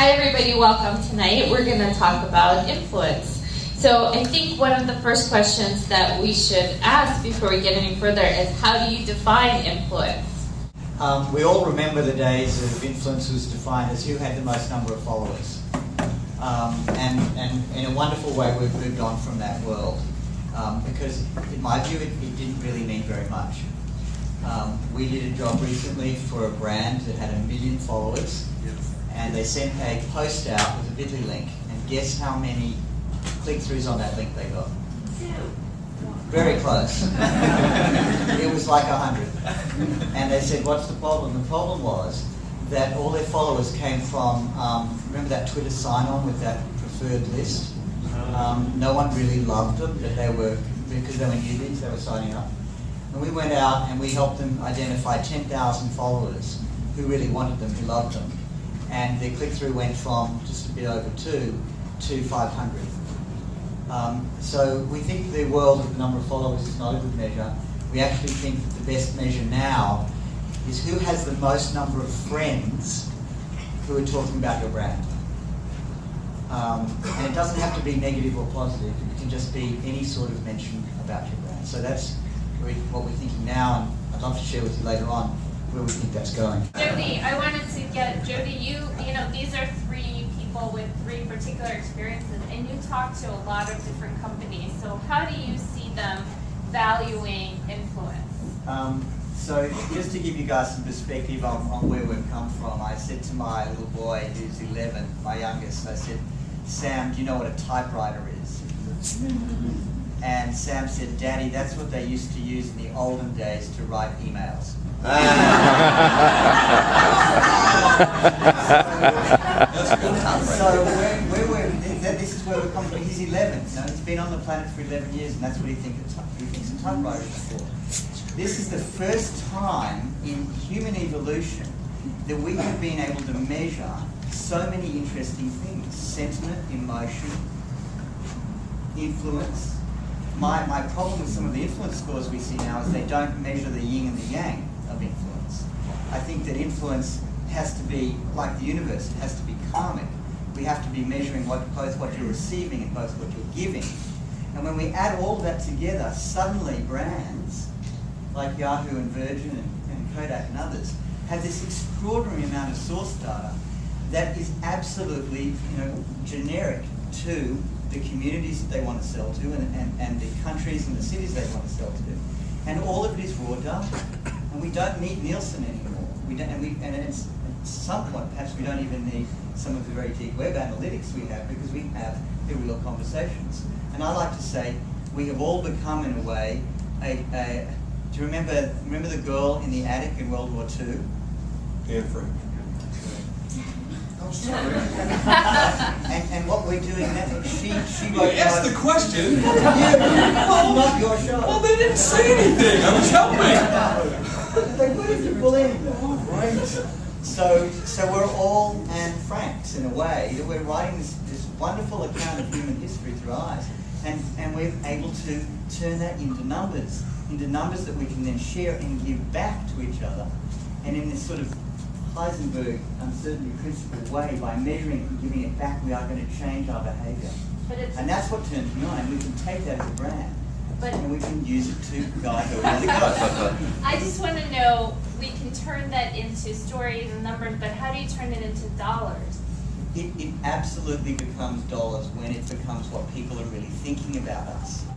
Hi everybody, welcome tonight. We're going to talk about influence. So I think one of the first questions that we should ask before we get any further is, how do you define influence? We all remember the days of influence was defined as who had the most number of followers. And in a wonderful way we've moved on from that world. Because in my view it didn't really mean very much. We did a job recently for a brand that had 1 million followers. And they sent a post out with a bit.ly link, and guess how many click-throughs on that link they got? 2. Very close. It was like 100. And they said, what's the problem? The problem was that all their followers came from, remember that Twitter sign-on with that preferred list? No one really loved them, but because they were newbies, they were signing up. And we went out and we helped them identify 10,000 followers who really wanted them, who loved them. And their click-through went from just a bit over 2 to 500. So we think the world of the number of followers is not a good measure. We actually think that the best measure now is who has the most number of friends who are talking about your brand. And it doesn't have to be negative or positive. It can just be any sort of mention about your brand. So that's what we're thinking now, and I'd love to share with you later on where we think that's going. Jodee, I wanted to get, Jodee, you know, these are 3 people with 3 particular experiences, and you talk to a lot of different companies. So how do you see them valuing influence? So just to give you guys some perspective on where we've come from, I said to my little boy who's 11, my youngest, I said, Sam, do you know what a typewriter is? And Sam said, Daddy, that's what they used to use in the olden days to write emails. This is where we're coming from. He's 11. You know, he's been on the planet for 11 years, and that's what he thinks a typewriter is for. This is the first time in human evolution that we have been able to measure so many interesting things: sentiment, emotion, influence. My problem with some of the influence scores we see now is they don't measure the yin and the yang of influence. I think that influence has to be, like the universe, it has to be karmic. We have to be measuring both what you're receiving and both what you're giving. And when we add all that together, suddenly brands like Yahoo and Virgin and Kodak and others have this extraordinary amount of source data that is absolutely, generic to the communities that they want to sell to and the countries and the cities they want to sell to. And all of it is raw data. And we don't need Nielsen anymore. And at some point, perhaps we don't even need some of the very deep web analytics we have, because we have the real conversations. And I like to say we have all become, in a way, do you remember the girl in the attic in World War II? Anne Frank. Oh, sorry. and what we're doing now, she wrote... Ask the question. Not your show. Well, they didn't say anything. I was helping. They wouldn't have believed it. Right. So we're all Anne Franks, in a way, that we're writing this wonderful account of human history through eyes, and we're able to turn that into numbers that we can then share and give back to each other. And in this sort of Heisenberg uncertainty principle way, by measuring and giving it back, we are going to change our behaviour. And that's what turns me on, and we can take that as a brand, and we can use it to guide where we go. I just want to know, we can turn that into stories and numbers, but how do you turn it into dollars? It absolutely becomes dollars when it becomes what people are really thinking about us.